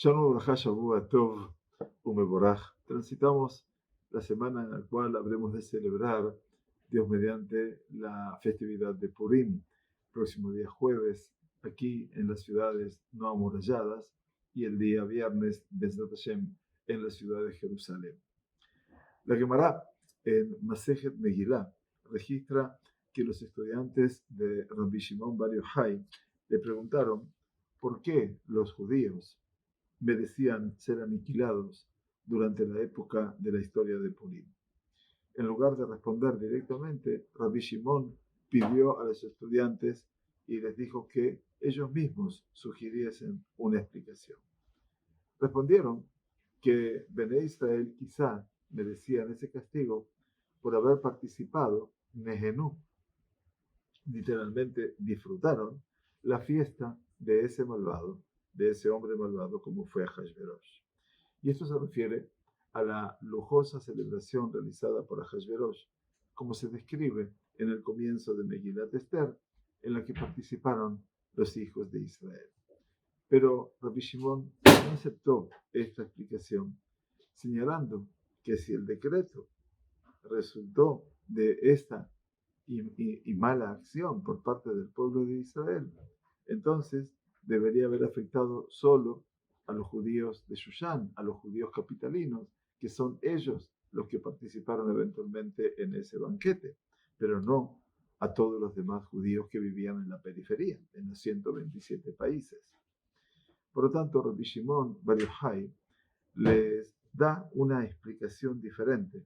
Shalom Uraja Shavua Tov Umeboraj. Transitamos la semana en la cual habremos de celebrar, Dios mediante, la festividad de Purim, próximo día jueves, aquí en las ciudades no amuralladas, y el día viernes, Bezrat Hashem, en la ciudad de Jerusalén. La Gemara en Masejet Megillah registra que los estudiantes de Rabbi Shimon Bar Yochai le preguntaron por qué los judíos merecían ser aniquilados durante la época de la historia de Purim. En lugar de responder directamente, Rabbi Shimon pidió a los estudiantes y les dijo que ellos mismos sugiriesen una explicación. Respondieron que Bene Israel quizá merecían ese castigo por haber participado, Nehenú, literalmente disfrutaron la fiesta de ese malvado, de ese hombre malvado como fue Ahasverosh. Y esto se refiere a la lujosa celebración realizada por Ahasverosh, como se describe en el comienzo de Megilat Esther, en la que participaron los hijos de Israel. Pero Rabbi Shimon no aceptó esta explicación, señalando que si el decreto resultó de esta y mala acción por parte del pueblo de Israel, entonces debería haber afectado solo a los judíos de Shushan, a los judíos capitalinos, que son ellos los que participaron eventualmente en ese banquete, pero no a todos los demás judíos que vivían en la periferia, en los 127 países. Por lo tanto, Rabbi Shimon Bar Yochai les da una explicación diferente.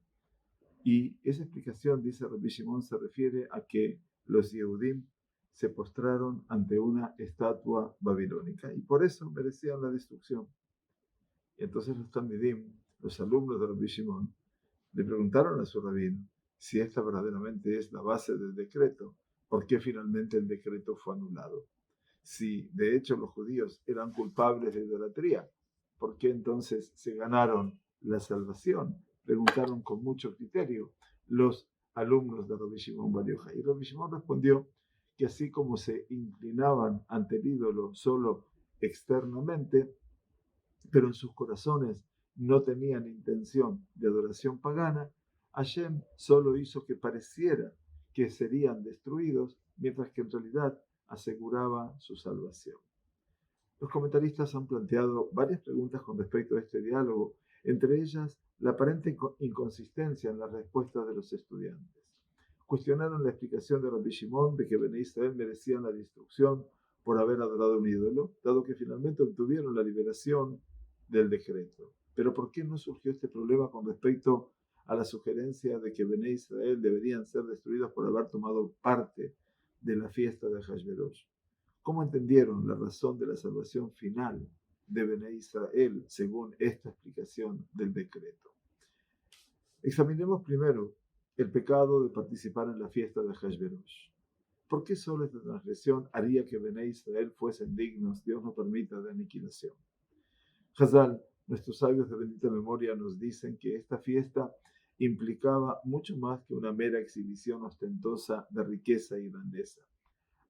Y esa explicación, dice Rabbi Shimon, se refiere a que los Yehudim se postraron ante una estatua babilónica y por eso merecían la destrucción. Y entonces los Talmidim, los alumnos de Rabbi Shimon, le preguntaron a su rabino si esta verdaderamente es la base del decreto, ¿por qué finalmente el decreto fue anulado? Si de hecho los judíos eran culpables de idolatría, ¿por qué entonces se ganaron la salvación? Preguntaron con mucho criterio los alumnos de Rabbi Shimon Bar Yochai. Y Rabbi Shimon respondió que así como se inclinaban ante el ídolo solo externamente, pero en sus corazones no tenían intención de adoración pagana, Hashem solo hizo que pareciera que serían destruidos, mientras que en realidad aseguraba su salvación. Los comentaristas han planteado varias preguntas con respecto a este diálogo, entre ellas la aparente inconsistencia en las respuestas de los estudiantes. Cuestionaron la explicación de Rabbi Shimon de que Bene Israel merecían la destrucción por haber adorado un ídolo, dado que finalmente obtuvieron la liberación del decreto. Pero ¿por qué no surgió este problema con respecto a la sugerencia de que Bene Israel deberían ser destruidos por haber tomado parte de la fiesta de Ahasverosh? ¿Cómo entendieron la razón de la salvación final de Bene Israel según esta explicación del decreto? Examinemos primero el pecado de participar en la fiesta de Ahasverosh. ¿Por qué solo esta transgresión haría que Bene Israel fuesen dignos, Dios no permita, de aniquilación? Hazal, nuestros sabios de bendita memoria, nos dicen que esta fiesta implicaba mucho más que una mera exhibición ostentosa de riqueza y grandeza.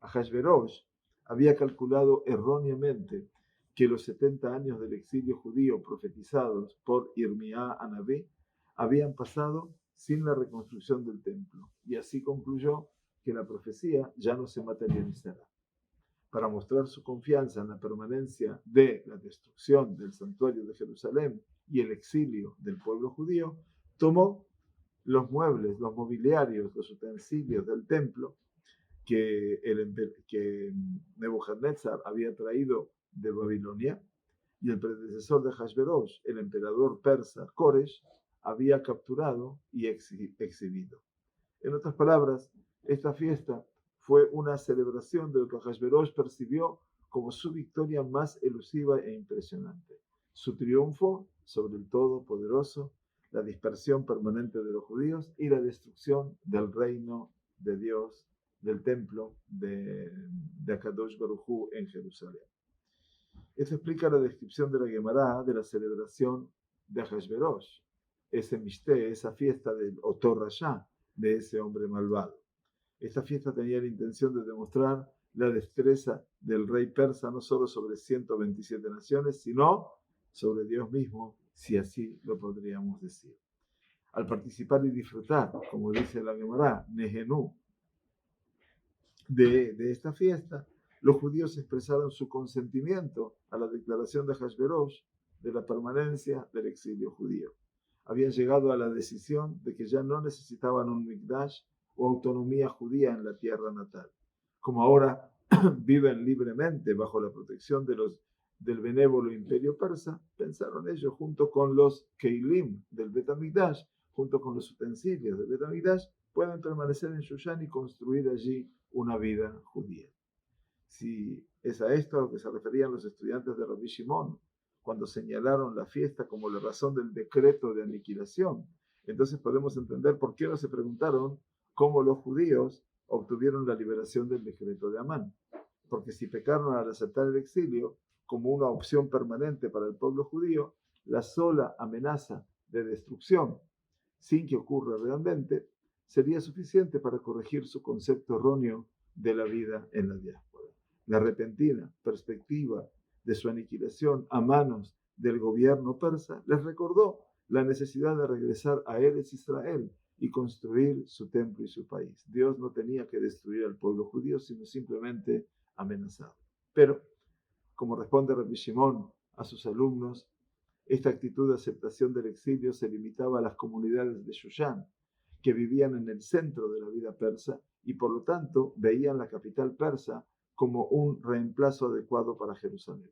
Ahasverosh había calculado erróneamente que los 70 años del exilio judío profetizados por Irmiá Anabé habían pasado sin la reconstrucción del templo, y así concluyó que la profecía ya no se materializará. Para mostrar su confianza en la permanencia de la destrucción del santuario de Jerusalén y el exilio del pueblo judío, tomó los muebles, los mobiliarios, los utensilios del templo que Nebuchadnezzar había traído de Babilonia, y el predecesor de Ahasverosh, el emperador persa Koresh, había capturado y exhibido. En otras palabras, esta fiesta fue una celebración de lo que Ahasverosh percibió como su victoria más elusiva e impresionante, su triunfo sobre el Todopoderoso, la dispersión permanente de los judíos y la destrucción del reino de Dios, del templo de Akadosh Baruj Hu en Jerusalén. Eso explica la descripción de la Gemara de la celebración de Ahasverosh, ese mishté, esa fiesta del Otor Rasha, de ese hombre malvado. Esta fiesta tenía la intención de demostrar la destreza del rey persa no solo sobre 127 naciones, sino sobre Dios mismo, si así lo podríamos decir. Al participar y disfrutar, como dice la Gemara, Nehenú, de esta fiesta, los judíos expresaron su consentimiento a la declaración de Hashverosh de la permanencia del exilio judío. Habían llegado a la decisión de que ya no necesitaban un Mikdash o autonomía judía en la tierra natal. Como ahora viven libremente bajo la protección del benévolo imperio persa, pensaron ellos junto con los Keilim del Bet HaMikdash, junto con los utensilios del Bet HaMikdash, pueden permanecer en Shushan y construir allí una vida judía. Si es a esto a lo que se referían los estudiantes de Rabbi Shimon cuando señalaron la fiesta como la razón del decreto de aniquilación, entonces podemos entender por qué no se preguntaron cómo los judíos obtuvieron la liberación del decreto de Amán. Porque si pecaron al aceptar el exilio como una opción permanente para el pueblo judío, la sola amenaza de destrucción, sin que ocurra realmente, sería suficiente para corregir su concepto erróneo de la vida en la diáspora. La repentina perspectiva de su aniquilación a manos del gobierno persa les recordó la necesidad de regresar a Eretz Israel y construir su templo y su país. Dios no tenía que destruir al pueblo judío, sino simplemente amenazarlo. Pero, como responde Rabbi Shimon a sus alumnos, esta actitud de aceptación del exilio se limitaba a las comunidades de Shushan, que vivían en el centro de la vida persa y por lo tanto veían la capital persa como un reemplazo adecuado para Jerusalén.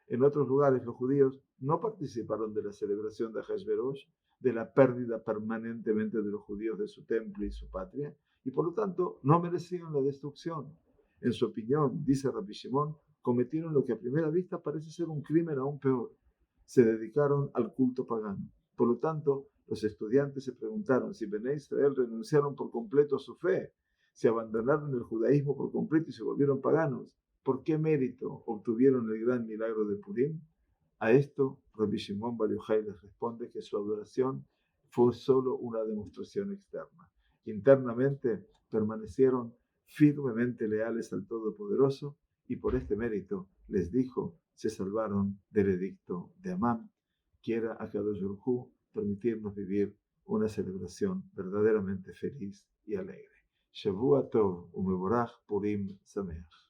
En otros lugares los judíos no participaron de la celebración de Hashverosh, de la pérdida permanentemente de los judíos de su templo y su patria, y por lo tanto no merecían la destrucción. En su opinión, dice Rabbi Shimon, cometieron lo que a primera vista parece ser un crimen aún peor. Se dedicaron al culto pagano. Por lo tanto, los estudiantes se preguntaron si Bené Israel renunciaron por completo a su fe, si abandonaron el judaísmo por completo y se volvieron paganos. ¿Por qué mérito obtuvieron el gran milagro de Purim? A esto, Rabbi Shimon Bar Yochai les responde que su adoración fue solo una demostración externa. Internamente permanecieron firmemente leales al Todopoderoso y por este mérito, les dijo, se salvaron del edicto de Amán. Quiera Akadosh Baruj Hu permitirnos vivir una celebración verdaderamente feliz y alegre. Shavua Tov umevorach Purim Sameach.